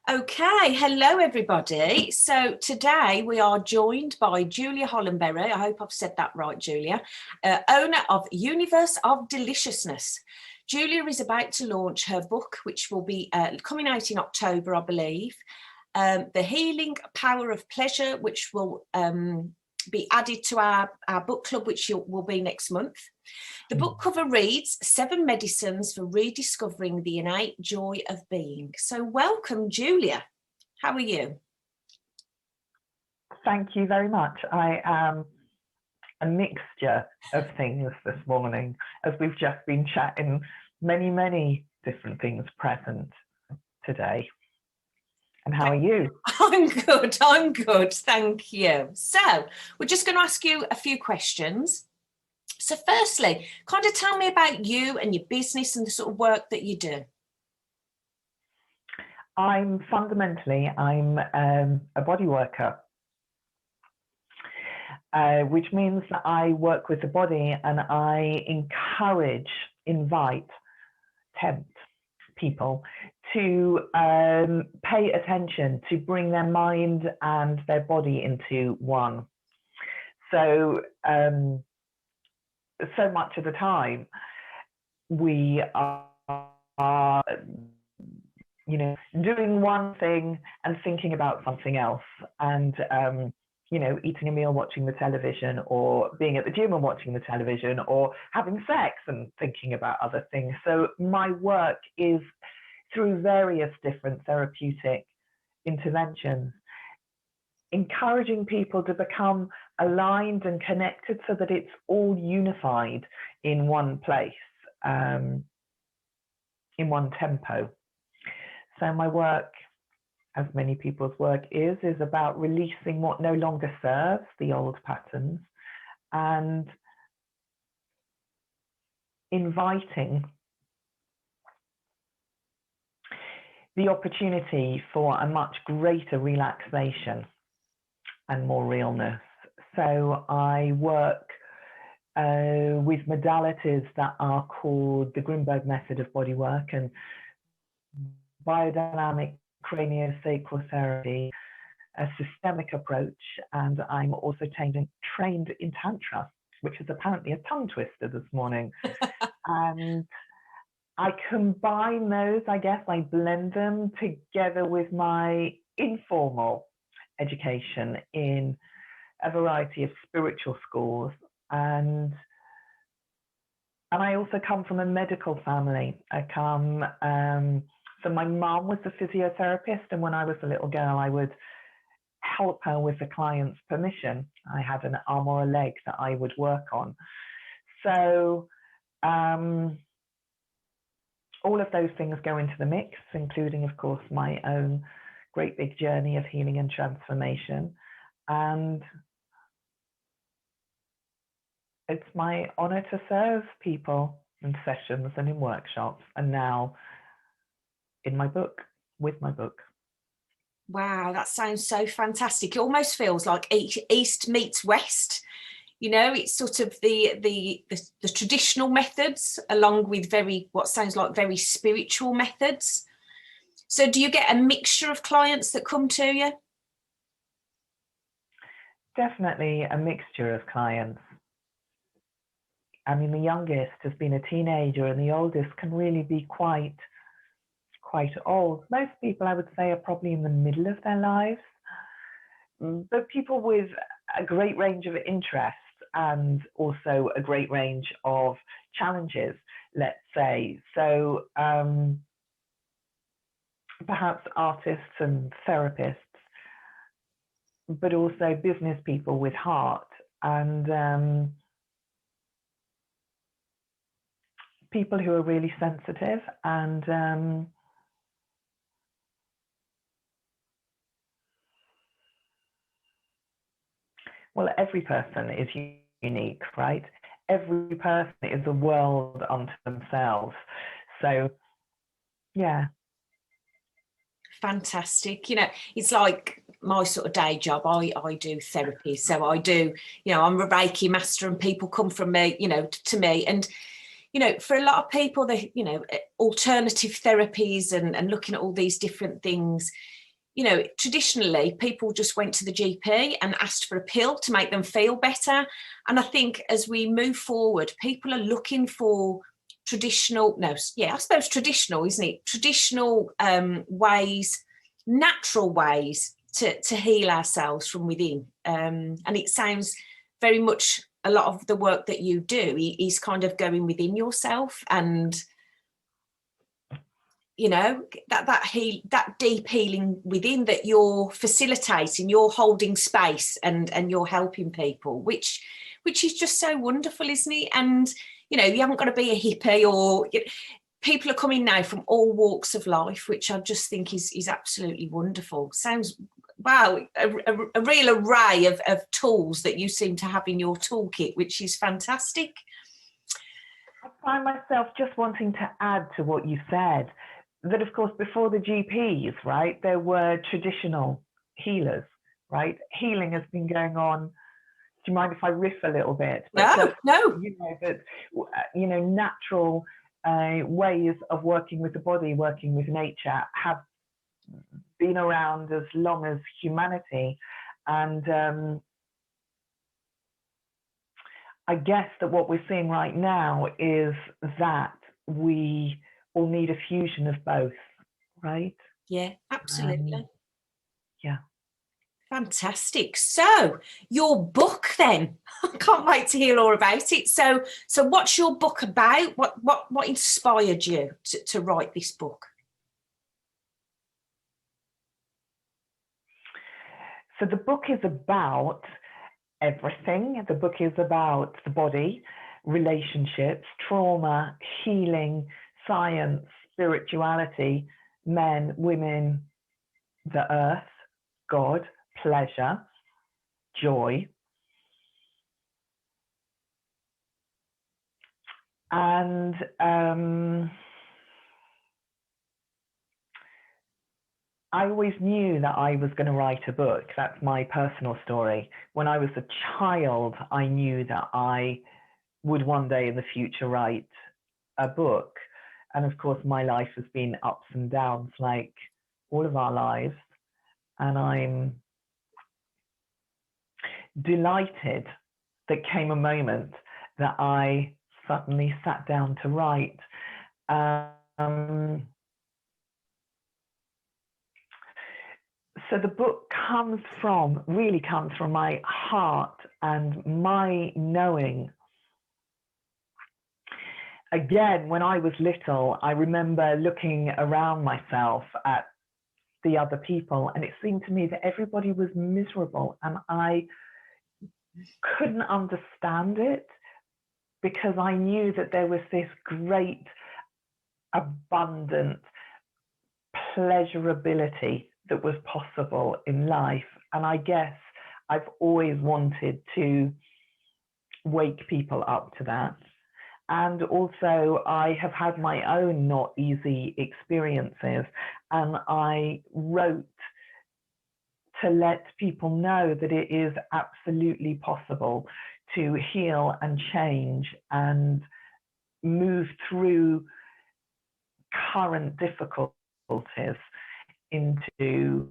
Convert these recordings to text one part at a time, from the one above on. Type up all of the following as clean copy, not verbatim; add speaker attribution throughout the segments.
Speaker 1: Okay, hello everybody. So today we are joined by Julia Hollenberry. I hope I've said that right, Julia, owner of Universe of Deliciousness. Julia is about to launch her book, which will be coming out in October, I believe. The Healing Power of Pleasure, which will be added to our book club, which will be next month. The book cover reads 7 Medicines for Rediscovering the Innate Joy of Being. So welcome, Julia. How are you?
Speaker 2: Thank you very much. I am a mixture of things this morning, as we've just been chatting, many different things present today. And how are you?
Speaker 1: I'm good, thank you. So we're just going to ask you a few questions. So firstly, kind of tell me about you and your business and the sort of work that you do.
Speaker 2: I'm a body worker, which means that I work with the body and I invite, tempt people to pay attention, to bring their mind and their body into one. So much of the time we are doing one thing and thinking about something else, and eating a meal, watching the television, or being at the gym and watching the television, or having sex and thinking about other things. So my work is through various different therapeutic interventions, encouraging people to become aligned and connected so that it's all unified in one place, in one tempo. So my work, as many people's work is about releasing what no longer serves, the old patterns, and inviting the opportunity for a much greater relaxation and more realness. So I work with modalities that are called the Grimberg method of bodywork and biodynamic craniosacral therapy, a systemic approach, and I'm also trained in Tantra, which is apparently a tongue twister this morning. And I combine those, I blend them together with my informal education in a variety of spiritual schools. And I also come from a medical family. So my mom was a physiotherapist, and when I was a little girl, I would help her with the client's permission. I had an arm or a leg that I would work on. So all of those things go into the mix, including, of course, my own great big journey of healing and transformation. And it's my honor to serve people in sessions and in workshops, and now in my book, with my book.
Speaker 1: Wow, that sounds so fantastic. It almost feels like East meets West. It's sort of the traditional methods along with what sounds like very spiritual methods. So do you get a mixture of clients that come to you?
Speaker 2: Definitely a mixture of clients. I mean, the youngest has been a teenager and the oldest can really be quite old. Most people, I would say, are probably in the middle of their lives, but people with a great range of interests and also a great range of challenges, let's say. So perhaps artists and therapists, but also business people with heart, and people who are really sensitive, and well, every person is unique, right? Every person is a world unto themselves. So, yeah.
Speaker 1: Fantastic. It's like my sort of day job. I do therapy. So I do, I'm a Reiki master and people come from me, to me. And, you know, for a lot of people, they, you know, alternative therapies and looking at all these different things, you know, traditionally people just went to the GP and asked for a pill to make them feel better. And I think as we move forward, people are looking for traditional, no, yeah, I suppose traditional, isn't it? Traditional ways, natural ways to heal ourselves from within. And it sounds very much a lot of the work that you do is kind of going within yourself, and you know, that deep healing within, that you're facilitating, you're holding space and you're helping people, which is just so wonderful, isn't it? And you know, you haven't got to be a hippie, or people are coming now from all walks of life, which I just think is absolutely wonderful. Sounds, wow, a real array of tools that you seem to have in your toolkit, which is fantastic.
Speaker 2: I find myself just wanting to add to what you said, that of course before the GPs, right, there were traditional healers, right? Healing has been going on. Do you mind if I riff a little bit?
Speaker 1: But no,
Speaker 2: just,
Speaker 1: no.
Speaker 2: You know, that, you know, natural ways of working with the body, working with nature, have been around as long as humanity. And I guess that what we're seeing right now is that we all need a fusion of both, right?
Speaker 1: Yeah, absolutely.
Speaker 2: Yeah.
Speaker 1: Fantastic. So your book then, I can't wait to hear all about it. So what's your book about? What inspired you to write this book?
Speaker 2: So the book is about everything. The book is about the body, relationships, trauma, healing, science, spirituality, men, women, the earth, God, pleasure, joy. And I always knew that I was going to write a book. That's my personal story. When I was a child, I knew that I would one day in the future write a book. And of course, my life has been ups and downs like all of our lives. And I'm delighted that came a moment that I suddenly sat down to write. So the book really comes from my heart and my knowing. Again, when I was little, I remember looking around myself at the other people, and it seemed to me that everybody was miserable, and I couldn't understand it, because I knew that there was this great, abundant pleasurability that was possible in life. And I guess I've always wanted to wake people up to that. And also I have had my own not easy experiences, and I wrote to let people know that it is absolutely possible to heal and change and move through current difficulties into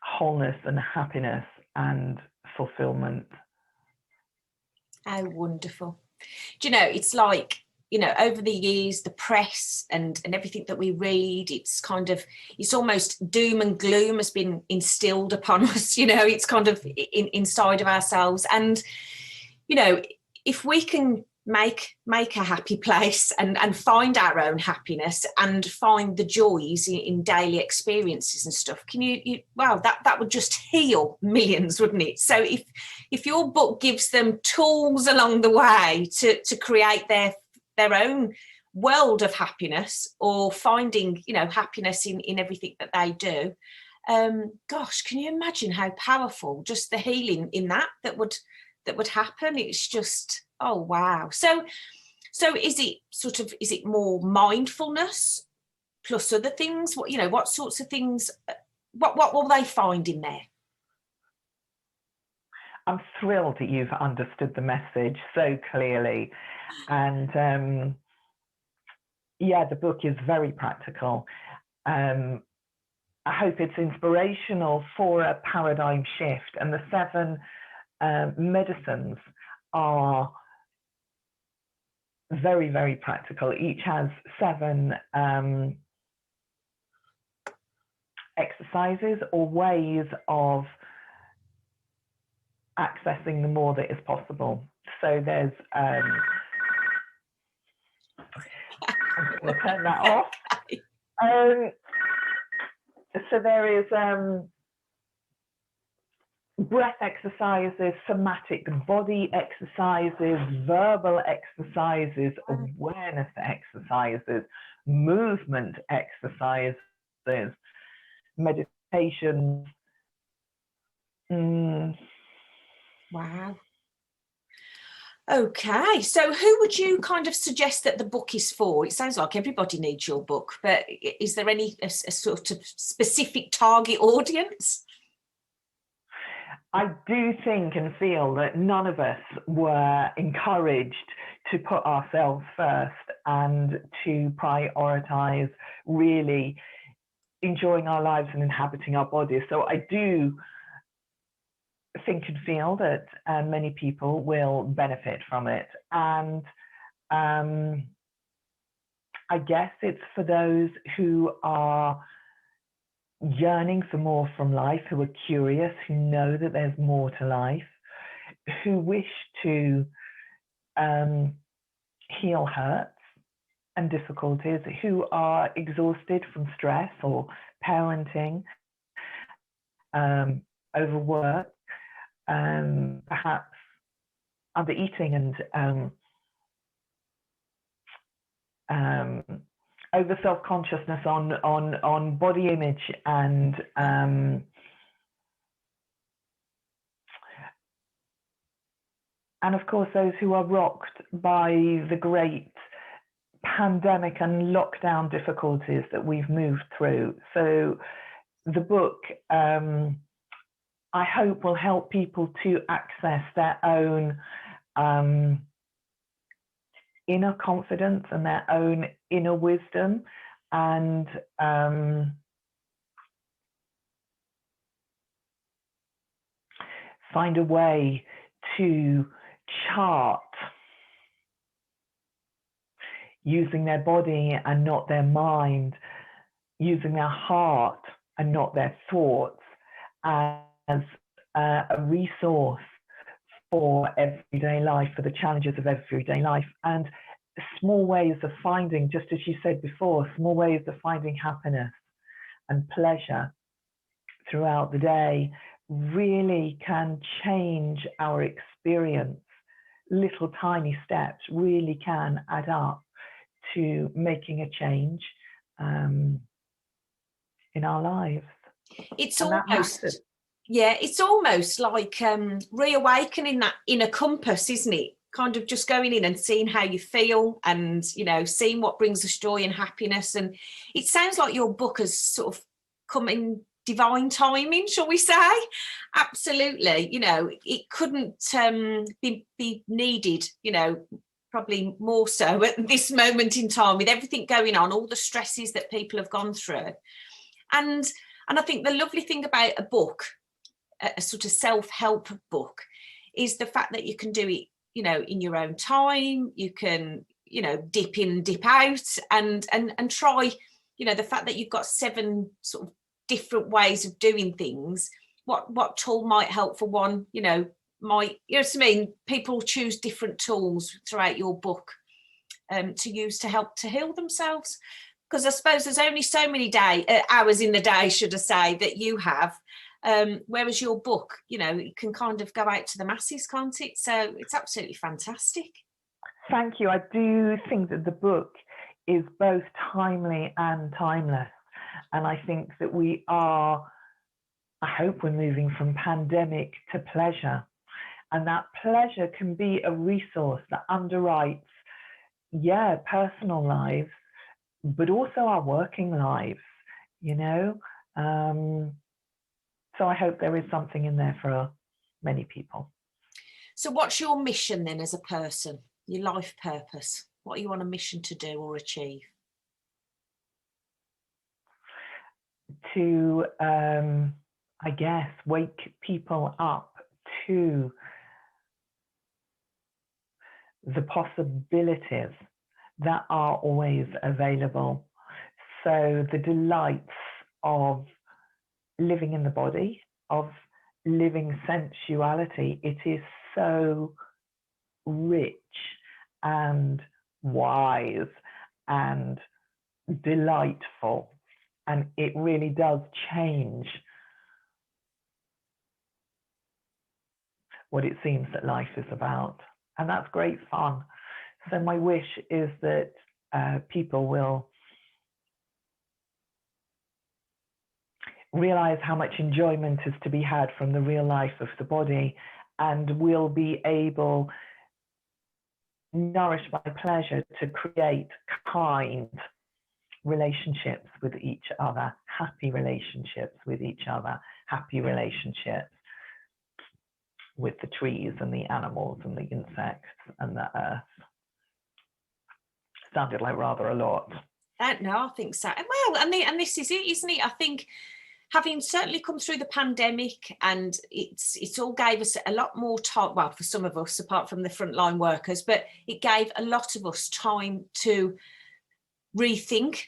Speaker 2: wholeness and happiness and fulfillment.
Speaker 1: How wonderful. Do you know, it's like, you know, over the years, the press and everything that we read, it's kind of, it's almost doom and gloom has been instilled upon us, you know, it's kind of inside of ourselves. And, you know, if we can make a happy place and find our own happiness and find the joys in daily experiences and stuff, can you wow, that would just heal millions, wouldn't it? So if your book gives them tools along the way to create their own world of happiness, or finding, you know, happiness in everything that they do, gosh, can you imagine how powerful just the healing in that would happen? It's just, oh wow. So is it more mindfulness plus other things? What, you know, what sorts of things, what will they find in there?
Speaker 2: I'm thrilled that you've understood the message so clearly. And yeah, the book is very practical. I hope it's inspirational for a paradigm shift. And the 7 medicines are very, very practical. Each has 7 exercises or ways of accessing the more that is possible. So there's, I'm going to turn that off. So there is breath exercises, somatic body exercises, verbal exercises, awareness exercises, movement exercises, meditation.
Speaker 1: Wow. Okay, so who would you kind of suggest that the book is for? It sounds like everybody needs your book, but is there any a sort of specific target audience?
Speaker 2: I do think and feel that none of us were encouraged to put ourselves first and to prioritize really enjoying our lives and inhabiting our bodies. So I do think and feel that many people will benefit from it. And I guess it's for those who are yearning for more from life, who are curious, who know that there's more to life, who wish to heal hurts and difficulties, who are exhausted from stress or parenting, overwork, perhaps undereating and over self-consciousness on body image and of course those who are rocked by the great pandemic and lockdown difficulties that we've moved through. So the book, I hope, will help people to access their own inner confidence and their own inner wisdom, and find a way to chart using their body and not their mind, using their heart and not their thoughts, as a resource for everyday life, for the challenges of everyday life, and small ways of finding, just as you said before, small ways of finding happiness and pleasure throughout the day really can change our experience. Little tiny steps really can add up to making a change in our lives.
Speaker 1: It's almost, yeah, it's almost like reawakening that inner compass, isn't it? Kind of just going in and seeing how you feel, and you know, seeing what brings us joy and happiness. And it sounds like your book has sort of come in divine timing, shall we say? Absolutely. You know, it couldn't be needed, you know, probably more so at this moment in time with everything going on, all the stresses that people have gone through. And I think the lovely thing about a book, a sort of self-help book, is the fact that you can do it, you know, in your own time. You can, you know, dip in, dip out, and try, you know, the fact that you've got 7 sort of different ways of doing things. What tool might help for one, you know, might, you know what I mean? People choose different tools throughout your book to use to help to heal themselves. Because I suppose there's only so many hours in the day, should I say, that you have. Whereas your book, you know, it can kind of go out to the masses, can't it? So it's absolutely fantastic.
Speaker 2: Thank you. I do think that the book is both timely and timeless. And I think that we are, I hope we're moving from pandemic to pleasure. And that pleasure can be a resource that underwrites, yeah, personal lives, but also our working lives, you know. So I hope there is something in there for many people.
Speaker 1: So what's your mission then as a person, your life purpose? What are you on a mission to do or achieve?
Speaker 2: To, I guess, wake people up to the possibilities that are always available. So the delights of living in the body, of living sensuality, it is so rich and wise and delightful, and it really does change what it seems that life is about, and that's great fun. So my wish is that people will realize how much enjoyment is to be had from the real life of the body, and will be able, nourished by pleasure, to create kind relationships with each other, happy relationships with each other, happy relationships with the trees and the animals and the insects and the earth. Sounded like rather a lot.
Speaker 1: No, I think so. Well, and this is it, isn't it? I think, having certainly come through the pandemic, and it's all gave us a lot more time, well, for some of us, apart from the frontline workers, but it gave a lot of us time to rethink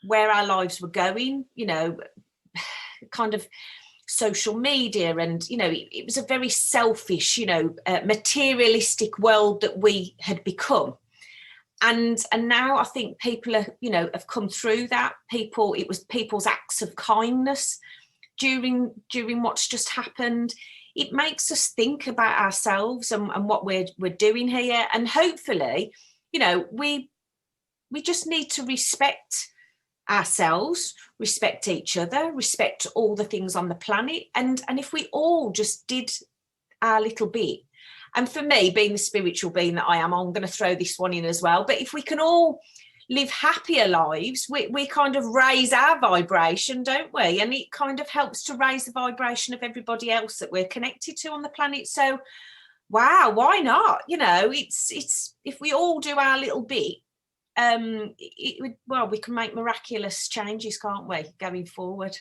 Speaker 1: where our lives were going, you know, kind of social media, and, you know, it was a very selfish, you know, materialistic world that we had become. And now I think people are, you know, have come through that. It was people's acts of kindness during what's just happened. It makes us think about ourselves and what we're doing here. And hopefully, you know, we just need to respect ourselves, respect each other, respect all the things on the planet. And if we all just did our little bit. And for me, being the spiritual being that I am, I'm going to throw this one in as well. But if we can all live happier lives, we kind of raise our vibration, don't we? And it kind of helps to raise the vibration of everybody else that we're connected to on the planet. So, wow, why not? You know, it's if we all do our little bit, we can make miraculous changes, can't we, going forward?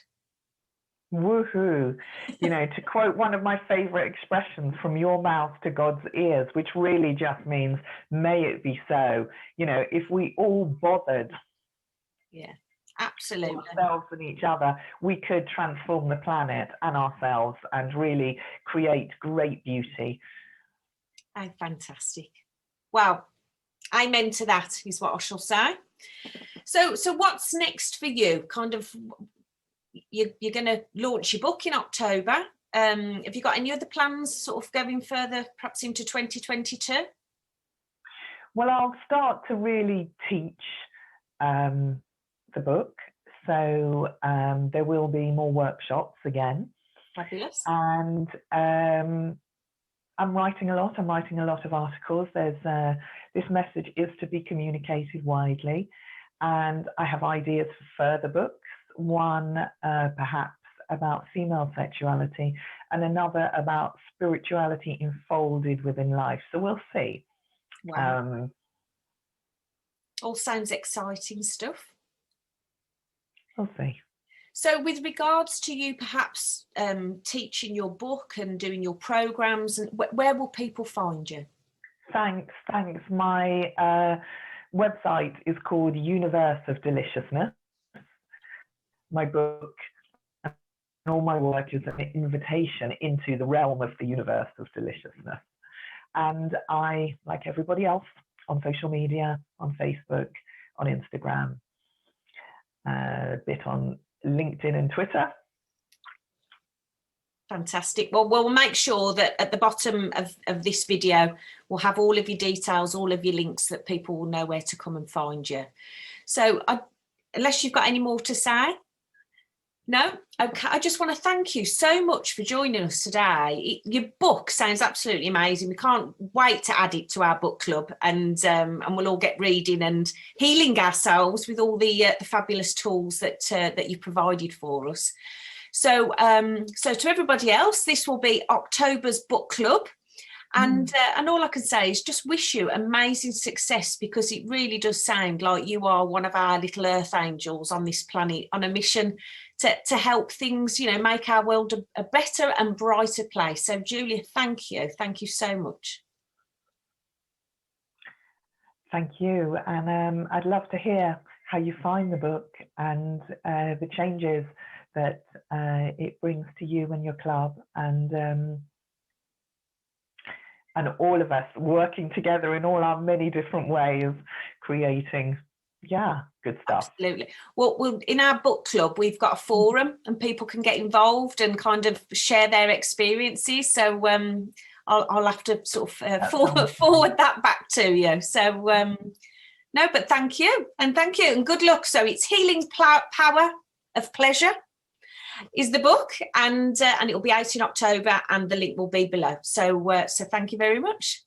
Speaker 2: Woohoo. You know, to quote one of my favorite expressions, from your mouth to God's ears, which really just means, may it be so. You know, if we all bothered,
Speaker 1: yeah, absolutely,
Speaker 2: ourselves and each other, we could transform the planet and ourselves and really create great beauty.
Speaker 1: Oh, fantastic. Well, amen to that is what I shall say. So what's next for you? Kind of, you're going to launch your book in October. Have you got any other plans sort of going further, perhaps into 2022?
Speaker 2: Well, I'll start to really teach the book. So there will be more workshops again.
Speaker 1: Fabulous.
Speaker 2: And I'm writing a lot. I'm writing a lot of articles. This message is to be communicated widely. And I have ideas for further books. One perhaps about female sexuality, and another about spirituality enfolded within life. So we'll see.
Speaker 1: Wow. All sounds exciting stuff.
Speaker 2: We'll see.
Speaker 1: So with regards to you perhaps teaching your book and doing your programs, and where will people find you?
Speaker 2: Thanks. My website is called Universe of Deliciousness. My book and all my work is an invitation into the realm of the universe of deliciousness. And I, like everybody else, on social media, on Facebook, on Instagram, a bit on LinkedIn and Twitter.
Speaker 1: Fantastic. Well, we'll make sure that at the bottom of this video, we'll have all of your details, all of your links, that people will know where to come and find you. So unless you've got any more to say? No? Okay. I just want to thank you so much for joining us today. Your book sounds absolutely amazing. We can't wait to add it to our book club, and we'll all get reading and healing ourselves with all the fabulous tools that you provided for us. So to everybody else, this will be October's book club. And all I can say is just wish you amazing success, because it really does sound like you are one of our little earth angels on this planet on a mission to help things, you know, make our world a better and brighter place. So Julia, thank you so much.
Speaker 2: Thank you, and I'd love to hear how you find the book and the changes that it brings to you and your club, and all of us working together in all our many different ways, creating, good stuff.
Speaker 1: Absolutely. Well, in our book club, we've got a forum and people can get involved and kind of share their experiences. So I'll have to sort of forward that back to you. So no, but thank you and good luck. So it's Healing Power of Pleasure is the book, and it will be out in October, and the link will be below. So thank you very much.